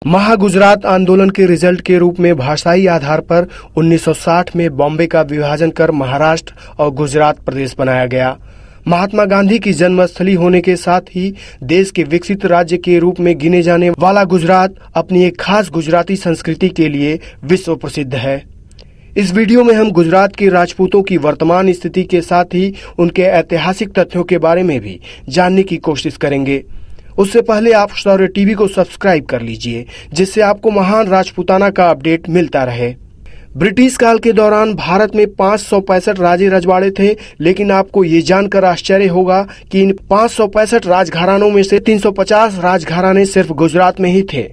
महागुजरात आंदोलन के रिजल्ट के रूप में भाषाई आधार पर 1960 में बॉम्बे का विभाजन कर महाराष्ट्र और गुजरात प्रदेश बनाया गया। महात्मा गांधी की जन्मस्थली होने के साथ ही देश के विकसित राज्य के रूप में गिने जाने वाला गुजरात अपनी एक खास गुजराती संस्कृति के लिए विश्व प्रसिद्ध है। इस वीडियो में हम गुजरात के राजपूतों की वर्तमान स्थिति के साथ ही उनके ऐतिहासिक तथ्यों के बारे में भी जानने की कोशिश करेंगे। उससे पहले आप शौर्य टीवी को सब्सक्राइब कर लीजिए, जिससे आपको महान राजपूताना का अपडेट मिलता रहे। ब्रिटिश काल के दौरान भारत में 565 राजे रजवाड़े थे, लेकिन आपको ये जानकर आश्चर्य होगा कि इन 565 राजघरानों में से 350 राजघराने सिर्फ गुजरात में ही थे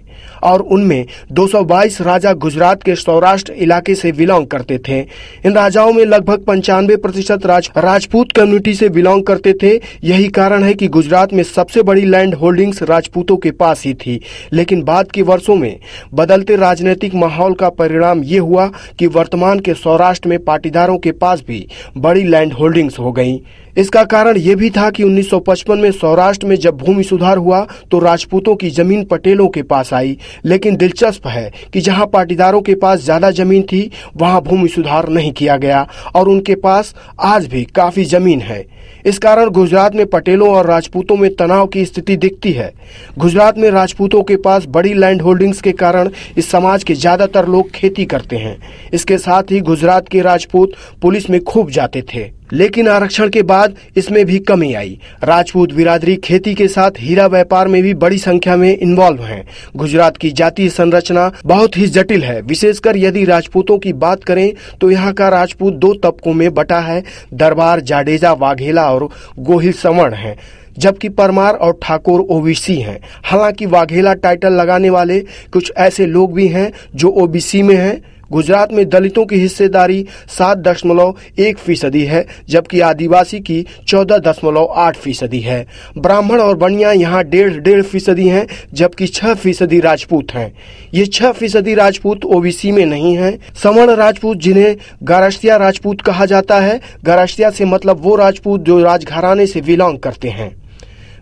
और उनमें 222 राजा गुजरात के सौराष्ट्र इलाके से बिलोंग करते थे। इन राजाओं में लगभग 95% राजपूत कम्युनिटी से बिलोंग करते थे। यही कारण है कि गुजरात में सबसे बड़ी लैंड होल्डिंग्स राजपूतों के पास ही थी। लेकिन बाद के वर्षों में बदलते राजनीतिक माहौल का परिणाम ये हुआ कि वर्तमान के सौराष्ट्र में पाटीदारों के पास भी बड़ी लैंड होल्डिंग्स हो गईं। इसका कारण ये भी था कि 1955 में सौराष्ट्र में जब भूमि सुधार हुआ तो राजपूतों की जमीन पटेलों के पास आई। लेकिन दिलचस्प है कि जहां पाटीदारों के पास ज्यादा जमीन थी वहां भूमि सुधार नहीं किया गया और उनके पास आज भी काफी जमीन है। इस कारण गुजरात में पटेलों और राजपूतों में तनाव की स्थिति दिखती है। गुजरात में राजपूतों के पास बड़ी लैंड होल्डिंग्स के कारण इस समाज के ज्यादातर लोग खेती करते हैं। इसके साथ ही गुजरात के राजपूत पुलिस में खूब जाते थे, लेकिन आरक्षण के बाद इसमें भी कमी आई। राजपूत बिरादरी खेती के साथ हीरा व्यापार में भी बड़ी संख्या में इन्वॉल्व हैं। गुजरात की जातीय संरचना बहुत ही जटिल है। विशेषकर यदि राजपूतों की बात करें तो यहाँ का राजपूत 2 तबकों में बटा है। दरबार, जाडेजा, वाघेला और गोहिल सवर्ण हैं, जबकि परमार और ठाकुर ओबीसी हैं। हालांकि वाघेला टाइटल लगाने वाले कुछ ऐसे लोग भी हैं जो ओबीसी में हैं। गुजरात में दलितों की हिस्सेदारी 7.1% है, जबकि आदिवासी की 14.8% है। ब्राह्मण और बनिया यहाँ 1.5% हैं, जबकि 6% राजपूत हैं। ये 6% राजपूत ओबीसी में नहीं हैं। सवर्ण राजपूत, जिन्हें गारस्तिया राजपूत कहा जाता है, गारस्तिया से मतलब वो राजपूत जो राजघराने से बिलोंग करते हैं।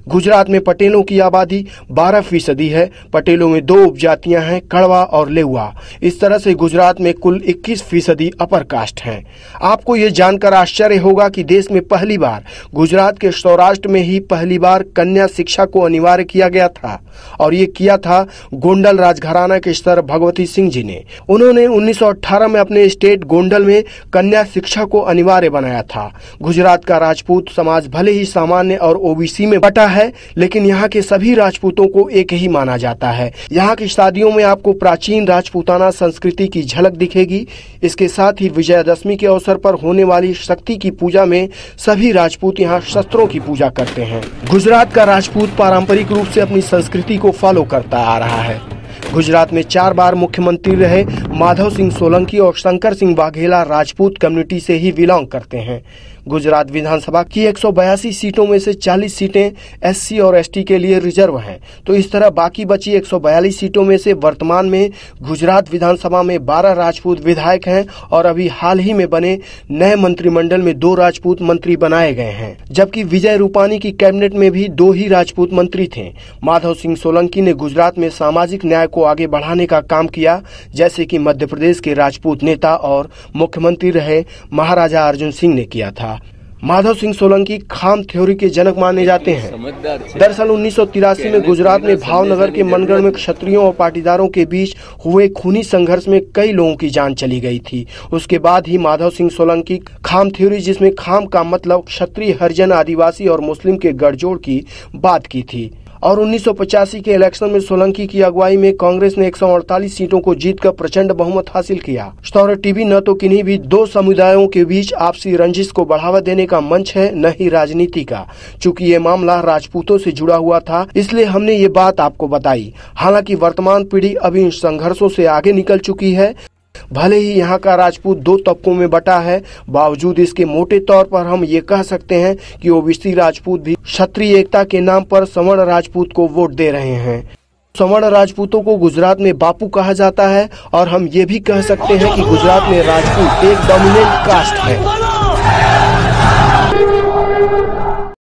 गुजरात में पटेलों की आबादी 12% है। पटेलों में 2 उपजातियां हैं, कड़वा और लेउआ। इस तरह से गुजरात में कुल 21% अपर कास्ट हैं। आपको ये जानकर आश्चर्य होगा कि देश में पहली बार गुजरात के सौराष्ट्र में ही पहली बार कन्या शिक्षा को अनिवार्य किया गया था और ये किया था गोंडल राजघराना के सर भगवती सिंह जी ने। उन्होंने 1918 में अपने स्टेट गोंडल में कन्या शिक्षा को अनिवार्य बनाया था। गुजरात का राजपूत समाज भले ही सामान्य और ओबीसी में बटा है, लेकिन यहाँ के सभी राजपूतों को एक ही माना जाता है। यहाँ की शादियों में आपको प्राचीन राजपूताना संस्कृति की झलक दिखेगी। इसके साथ ही विजयादशमी के अवसर पर होने वाली शक्ति की पूजा में सभी राजपूत यहाँ शस्त्रों की पूजा करते हैं। गुजरात का राजपूत पारंपरिक रूप से अपनी संस्कृति को फॉलो करता आ रहा है। गुजरात में 4 बार मुख्यमंत्री रहे माधव सिंह सोलंकी और शंकर सिंह वाघेला राजपूत कम्युनिटी से ही बिलोंग करते हैं। गुजरात विधानसभा की 182 सीटों में से 40 सीटें एससी और एसटी के लिए रिजर्व हैं। तो इस तरह बाकी बची 142 सीटों में से वर्तमान में गुजरात विधानसभा में 12 राजपूत विधायक हैं और अभी हाल ही में बने नए मंत्रिमंडल में 2 राजपूत मंत्री बनाए गए हैं, जबकि विजय रूपानी की कैबिनेट में भी 2 ही राजपूत मंत्री थे। माधव सिंह सोलंकी ने गुजरात में सामाजिक न्याय को आगे बढ़ाने का काम किया, जैसे कि मध्य प्रदेश के राजपूत नेता और मुख्यमंत्री रहे महाराजा अर्जुन सिंह ने किया था। माधव सिंह सोलंकी खाम थ्योरी के जनक माने जाते हैं। दरअसल 1983 में गुजरात में भावनगर के मनगढ़ में क्षत्रियों और पाटीदारों के बीच हुए खूनी संघर्ष में कई लोगों की जान चली गई थी। उसके बाद ही माधव सिंह सोलंकी खाम थ्योरी, जिसमें खाम का मतलब क्षत्रिय, हरिजन, आदिवासी और मुस्लिम के गठजोड़ की बात की थी। और 1985 के इलेक्शन में सोलंकी की अगुवाई में कांग्रेस ने 148 सीटों को जीतकर प्रचंड बहुमत हासिल किया। शौर्य टीवी न तो किन्हीं भी 2 समुदायों के बीच आपसी रंजिश को बढ़ावा देने का मंच है, न ही राजनीति का। चूंकि ये मामला राजपूतों से जुड़ा हुआ था, इसलिए हमने ये बात आपको बताई। हालांकि वर्तमान पीढ़ी अभी इन संघर्षों से आगे निकल चुकी है। भले ही यहाँ का राजपूत 2 तबकों में बटा है, बावजूद इसके मोटे तौर पर हम ये कह सकते हैं कि ओबीसी राजपूत भी क्षत्रिय एकता के नाम पर सवर्ण राजपूत को वोट दे रहे हैं। सवर्ण राजपूतों को गुजरात में बापू कहा जाता है और हम ये भी कह सकते हैं कि गुजरात में राजपूत एक डोमिनेंट कास्ट है।